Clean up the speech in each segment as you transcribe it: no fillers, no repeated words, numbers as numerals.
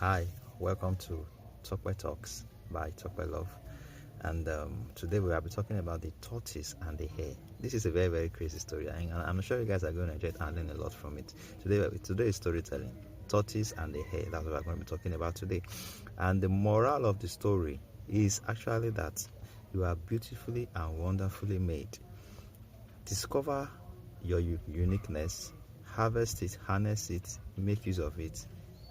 Hi, welcome to Tortoise Talks by Tortoise Love. And today we will be talking about the tortoise and the hare. This is a very, very crazy story, and I'm sure you guys are going to enjoy it and learn a lot from it. Today is storytelling. Tortoise and the hare. That's what we're going to be talking about today. And the moral of the story is actually that you are beautifully and wonderfully made. Discover your uniqueness, harvest it, harness it, make use of it,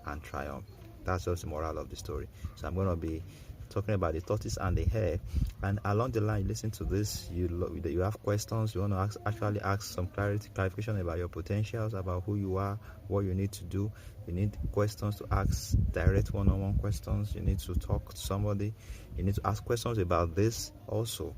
and triumph. That's just the moral of the story. So I'm going to be talking about the tortoise and the hare, and along the line you listen to this, you have questions, you want to actually ask some clarification about your potentials, about who you are, what you need to do. You need questions to ask, direct one-on-one questions. You need to talk to somebody. You need to ask questions about this also.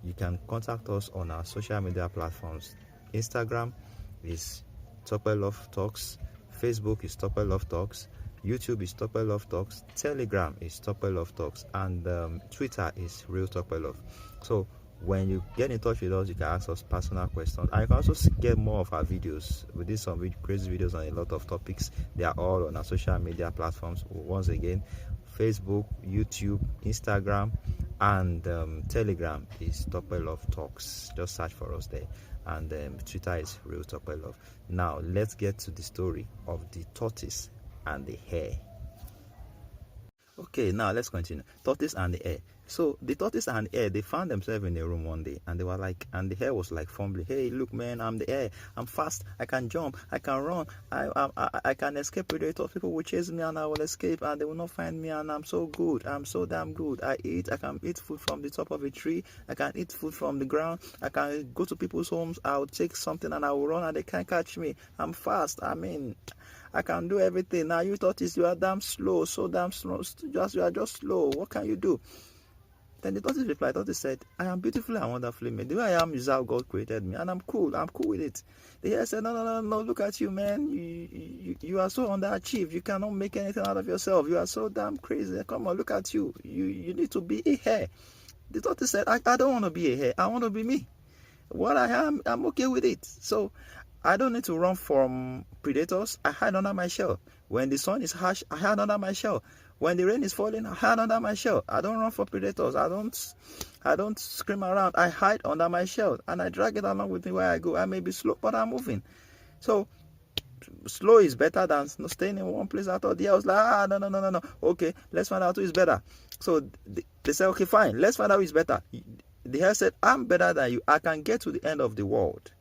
You can contact us on our social media platforms. Instagram is Tortoise Love Talks, Facebook is Tortoise Love Talks, YouTube is Tortoise Love Talks, Telegram is Tortoise Love Talks, and Twitter is Real Tortoise Love. So when you get in touch with us, you can ask us personal questions, and you can also get more of our videos. We did some crazy videos on a lot of topics. They are all on our social media platforms. Once again, Facebook, YouTube, Instagram, and Telegram is Tortoise Love Talks. Just search for us there. And Twitter is Real Tortoise Love. Now let's get to the story of the tortoise and the hare. Okay, now let's continue. Tortoise and the hare. So the tortoise and the hare, they found themselves in a room one day, and they were like, and the hare was like fumbling. Hey, look, man, I'm the hare. I'm fast. I can jump. I can run. I can escape predators. People will chase me, and I will escape, and they will not find me. And I'm so good. I'm so damn good. I can eat food from the top of a tree. I can eat food from the ground. I can go to people's homes. I'll take something and I will run, and they can't catch me. I'm fast. I can do everything. Now you tortoise, you are damn slow, so damn slow. You are just slow. What can you do? Then the tortoise replied. Tortoise said, I am beautifully and wonderfully made. The way I am is how God created me, and I'm cool. I'm cool with it. The hare said, No. Look at you, man. You are so underachieved. You cannot make anything out of yourself. You are so damn crazy. Come on, look at you. You need to be a hare. The tortoise said, I don't want to be a hare. I want to be me. What I am, I'm okay with it. So I don't need to run from predators. I hide under my shell. When the sun is harsh, I hide under my shell. When the rain is falling, I hide under my shell. I don't run from predators. I don't scream around. I hide under my shell, and I drag it along with me where I go. I may be slow, but I'm moving. So slow is better than staying in one place. I thought the hare was like, no. Okay, let's find out who is better. So they said, okay, fine. Let's find out who is better. The hare said, I'm better than you. I can get to the end of the world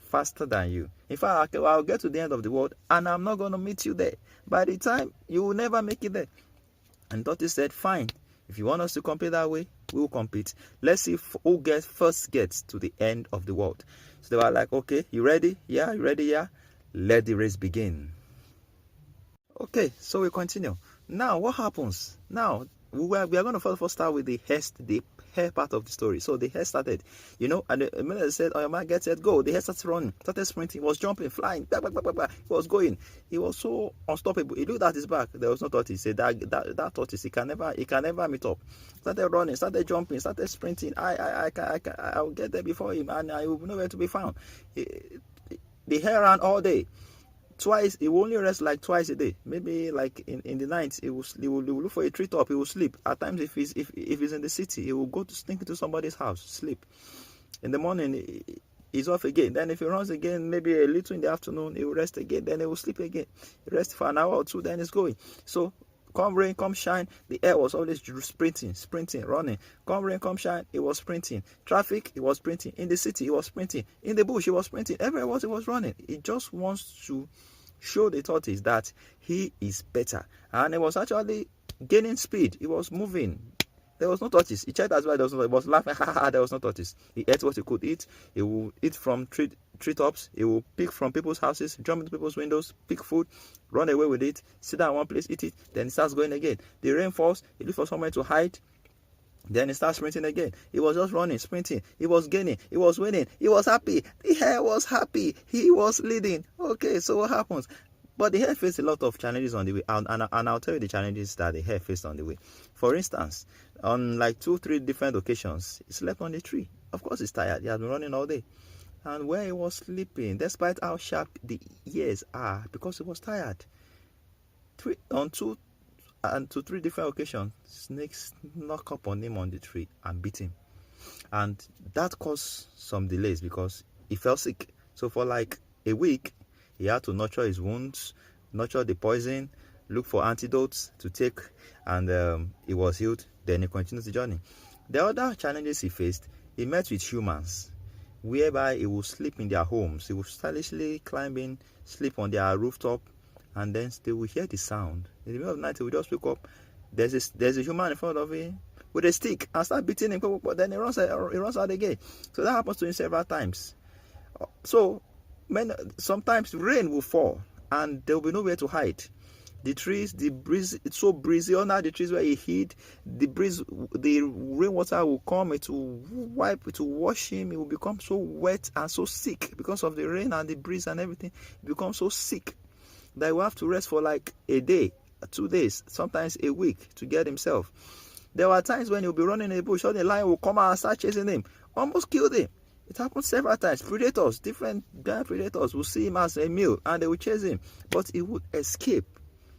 faster than you. In fact, I'll get to the end of the world, and I'm not going to meet you there. By the time, you will never make it there. And tortoise said, fine. If you want us to compete that way, we will compete. Let's see who first gets to the end of the world. So they were like, okay, you ready? Yeah, you ready? Yeah. Let the race begin. Okay, so we continue. Now, what happens? Now, we are going to first start with the hare part of the story. So the hare started, and the minute they said, oh, your man gets it, go. The hare started running, started sprinting, was jumping, flying, he was going. He was so unstoppable. He looked at his back. There was no tortoise. He said, that tortoise, he can never meet up. Started running, started jumping, started sprinting. I'll get there before him, and I will be nowhere to be found. The hare ran all day. Twice, he will only rest like twice a day. Maybe like in the night, he will look for a treetop. He will sleep. At times, if he's in the city, he will go to sneak into somebody's house, sleep. In the morning, he's off again. Then if he runs again, maybe a little in the afternoon, he will rest again. Then he will sleep again. He rest for an hour or two. Then he's going. So come rain, come shine, the hare was always sprinting, running. Come rain, come shine, he was sprinting. Traffic, he was sprinting. In the city, he was sprinting. In the bush, he was sprinting. Everywhere he was running. He just wants to show the tortoise that he is better. And he was actually gaining speed. He was moving. There was no tortoise. He checked as well. He was laughing. There was no tortoise. He ate what he could eat. He will eat from treetops. He will pick from people's houses, jump into people's windows, pick food, run away with it, sit down in one place, eat it, then he starts going again. The rain falls. He looks for somewhere to hide. Then he starts sprinting again. He was just running, sprinting. He was gaining. He was winning. He was happy. The hare was happy. He was leading. Okay, so what happens? But the hare faced a lot of challenges on the way, and I'll tell you the challenges that the hare faced on the way. For instance, on like 2-3 different occasions, he slept on the tree. Of course, he's tired. He has been running all day. And where he was sleeping, despite how sharp the ears are, because he was tired, on two and to 3 different occasions, snakes knock up on him on the tree and beat him. And that caused some delays because he fell sick. So for like a week, he had to nurture his wounds, nurture the poison, look for antidotes to take, and he was healed. Then he continued the journey. The other challenges he faced, he met with humans, whereby he would sleep in their homes. He would stylishly climb in, sleep on their rooftop, and then they will hear the sound. In the middle of the night, he will just wake up. There's a human in front of him with a stick and start beating him, but then he runs out again. So that happens to him several times. So sometimes rain will fall and there will be nowhere to hide. The trees, the breeze, it's so breezy under the trees where he hid. The rainwater will come, it will wash him. He will become so wet and so sick because of the rain and the breeze and everything. He becomes so sick that he will have to rest for like a day, 2 days, sometimes a week to get himself. There were times when he'll be running in the bush, and the lion will come out and start chasing him, almost killed him. It happened several times. Predators, different giant predators will see him as a meal and they will chase him, but he would escape.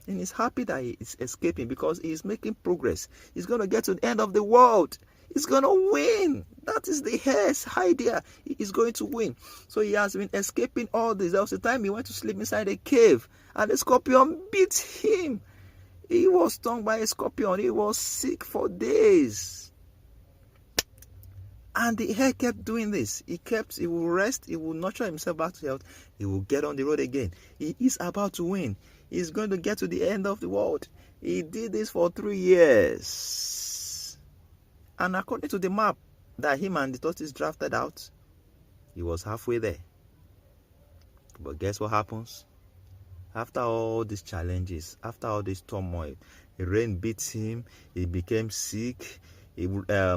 And he's happy that he is escaping because he is making progress. He's going to get to the end of the world. He's going to win. That is the hare's idea. He is going to win. So he has been escaping all this. There was a time he went to sleep inside a cave and a scorpion beat him. He was stung by a scorpion. He was sick for days. And the hare kept doing this. He will rest. He will nurture himself back to health. He will get on the road again. He is about to win. He's going to get to the end of the world. He did this for 3 years. And according to the map that him and the tortoise drafted out, he was halfway there. But guess what happens? After all these challenges, after all this turmoil, the rain beat him, he became sick,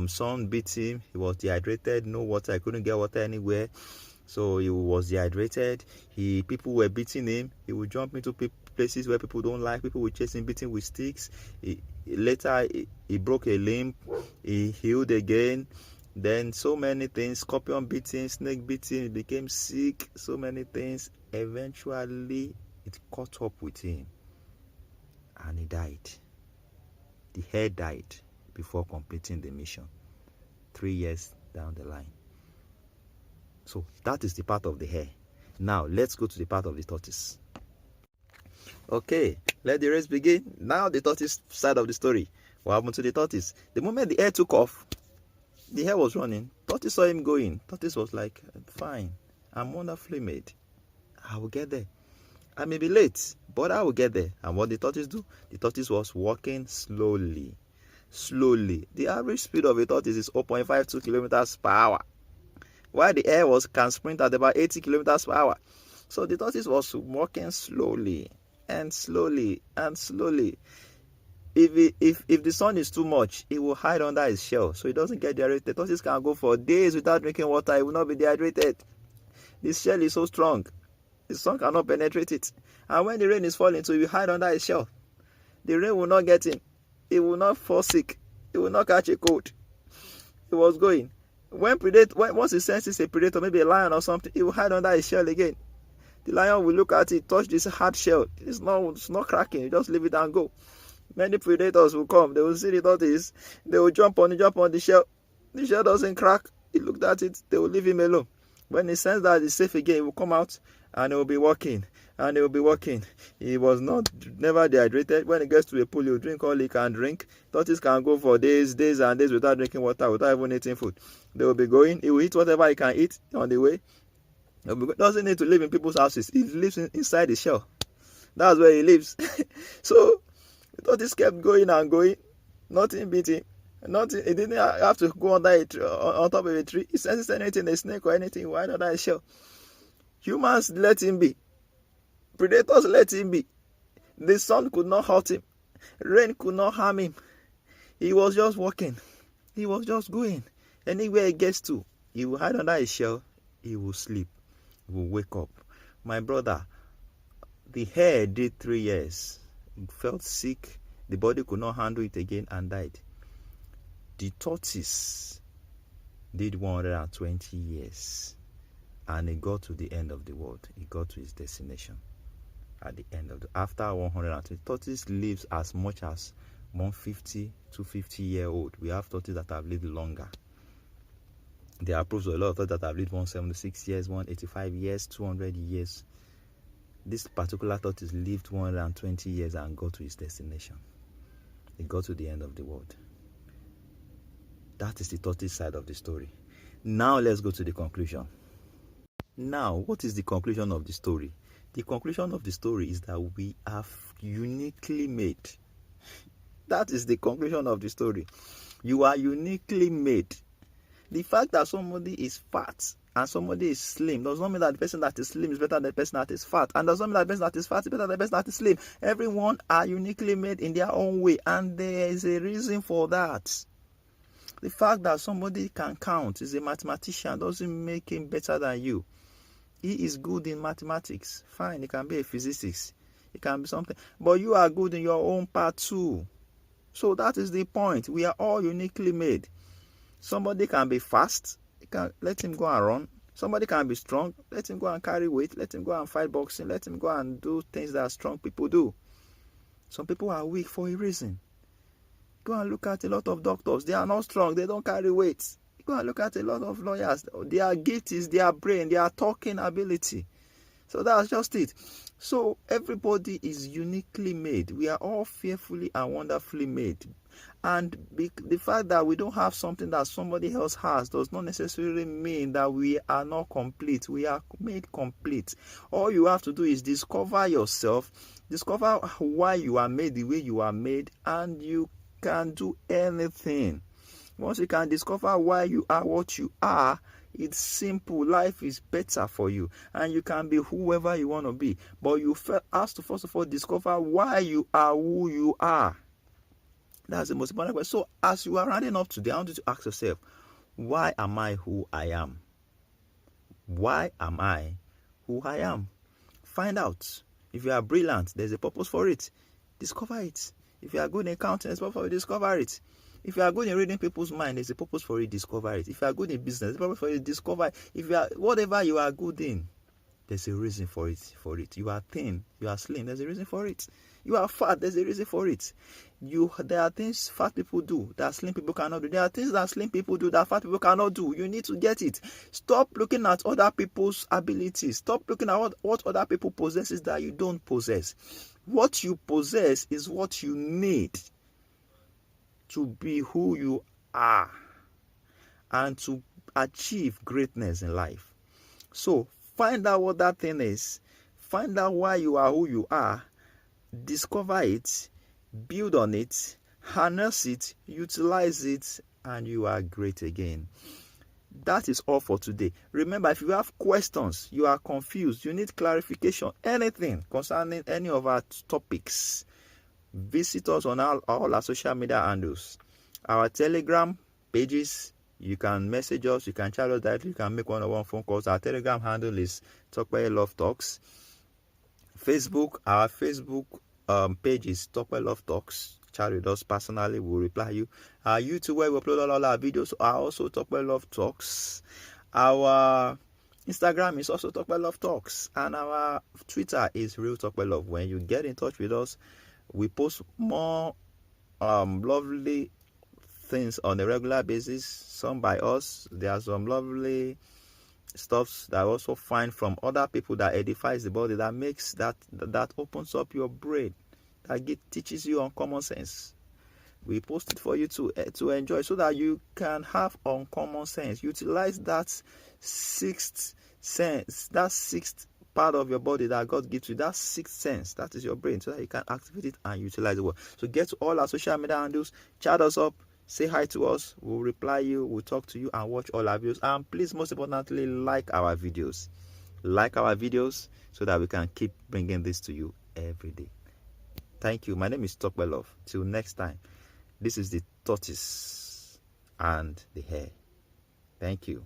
sun beat him, he was dehydrated, no water, he couldn't get water anywhere. So he was dehydrated. People were beating him. He would jump into places where people don't like. People would chase him, beat him with sticks. Later, he broke a limb. He healed again. Then so many things. Scorpion bit him, snake bit him. He became sick. So many things. Eventually, it caught up with him. And he died. The hare died before completing the mission. 3 years down the line. So that is the part of the hare. Now let's go to the part of the tortoise. Okay, let the race begin. Now the tortoise side of the story. What happened to the tortoise? The moment the hare took off, the hare was running. Tortoise saw him going. Tortoise was like, fine, I'm wonderfully made. I will get there. I may be late, but I will get there. And what did the tortoise do? The tortoise was walking slowly. Slowly. The average speed of a tortoise is 0.52 kilometers per hour. While the hare can sprint at about 80 kilometers per hour. So the tortoise was walking slowly and slowly and slowly. If the sun is too much, it will hide under his shell so he doesn't get dehydrated. The tortoise can go for days without drinking water. He will not be dehydrated. This shell is so strong. The sun cannot penetrate it. And when the rain is falling, so he will hide under his shell. The rain will not get him. He will not fall sick. He will not catch a cold. He was going. Once he senses a predator, maybe a lion or something, he will hide under his shell again. The lion will look at it, touch this hard shell. It's not cracking. You just leave it and go. Many predators will come. They will see the tortoise. They will jump on the shell. The shell doesn't crack. He looked at it. They will leave him alone. When he senses that it's safe again, he will come out and he will be walking. And he will be walking. He was never dehydrated. When he gets to a pool, he will drink all he can drink. Tortoise can go for days and days without drinking water, without even eating food. They will be going. He will eat whatever he can eat on the way. He doesn't need to live in people's houses. He lives inside the shell. That's where he lives. So the tortoise kept going and going. Nothing beat him. Nothing. He didn't have to go under a tree, on top of a tree. He senses anything, a snake or anything, he will hide under a shell. Humans let him be. Predators let him be. The sun could not hurt him. Rain could not harm him. He was just walking. He was just going. Anywhere he gets to, he will hide under his shell. He will sleep. He will wake up. My brother, the hare did 3 years. He felt sick. The body could not handle it again and died. The tortoise did 120 years. And he got to the end of the world. He got to his destination. at the end of after 120. Tortoise lives as much as 150 to 50-year-old. We have tortoises that have lived longer. There are proofs of a lot of tortoises that have lived 176 years, 185 years, 200 years. This particular tortoise lived 120 years and got to his destination. He got to the end of the world. That is the tortoise side of the story. Now let's go to the conclusion. Now, what is the conclusion of the story? The conclusion of the story is that we are uniquely made. That is the conclusion of the story. You are uniquely made. The fact that somebody is fat and somebody is slim does not mean that the person that is slim is better than the person that is fat, and does not mean that the person that is fat is better than the person that is slim. Everyone are uniquely made in their own way, and there is a reason for that. The fact that somebody can count, is a mathematician, doesn't make him better than you. He is good in mathematics. Fine, he can be a physicist. It can be something. But you are good in your own part too. So that is the point. We are all uniquely made. Somebody can be fast. You can let him go and run. Somebody can be strong. Let him go and carry weight. Let him go and fight boxing. Let him go and do things that strong people do. Some people are weak for a reason. Go and look at a lot of doctors. They are not strong. They don't carry weight. Go and look at a lot of lawyers. Their gift is their brain, their talking ability. So that's just it. So everybody is uniquely made. We are all fearfully and wonderfully made. And the fact that we don't have something that somebody else has does not necessarily mean that we are not complete. We are made complete. All you have to do is discover yourself, discover why you are made the way you are made, and you can do anything. Once you can discover why you are what you are, it's simple. Life is better for you, and you can be whoever you want to be. But you have to first of all discover why you are who you are. That's the most important question. So as you are rounding up today, I want you to ask yourself, why am I who I am? Why am I who I am? Find out. If you are brilliant, there's a purpose for it. Discover it. If you are good in counting, there's a purpose for it. Discover it. If you are good in reading people's mind, there's a purpose for it. Discover it. If you are good in business, there's a purpose for it. Discover it. If you are whatever you are good in, there's a reason for it. You are thin, you are slim, there's a reason for it. You are fat, there's a reason for it. There are things fat people do that slim people cannot do. There are things that slim people do that fat people cannot do. You need to get it. Stop looking at other people's abilities. Stop looking at what other people possesses that you don't possess. What you possess is what you need to be who you are and to achieve greatness in life. So find out what that thing is. Find out why you are who you are. Discover it. Build on it. Harness it. Utilize it. And you are great again. That is all for today. Remember, if you have questions, you are confused, you need clarification, anything concerning any of our topics, visit us on all our social media handles. Our Telegram pages, you can message us, you can chat us directly, you can make one-on-one phone calls. Our Telegram handle is Tope Love Talks. Facebook, our Facebook page is Tope Love Talks. Chat with us personally, we'll reply you. Our YouTube, where we upload all our videos, are also Tope Love Talks. Our Instagram is also Tope Love Talks, and our Twitter is Real Tope Love. When you get in touch with us, we post more lovely things on a regular basis. Some by us. There are some lovely stuffs that I also find from other people that edifies the body, that makes that opens up your brain, that teaches you on common sense. We post it for you to enjoy, so that you can have uncommon sense. Utilize that sixth sense, that sixth part of your body that God gives you, that sixth sense, that is your brain, so that you can activate it and utilize it well. So get to all our social media handles, chat us up, say hi to us, we'll reply you, we'll talk to you, and watch all our videos. And please, most importantly, like our videos. Like our videos so that we can keep bringing this to you every day. Thank you. My name is Tope Love. Till next time, this is the Tortoise and the Hare. Thank you.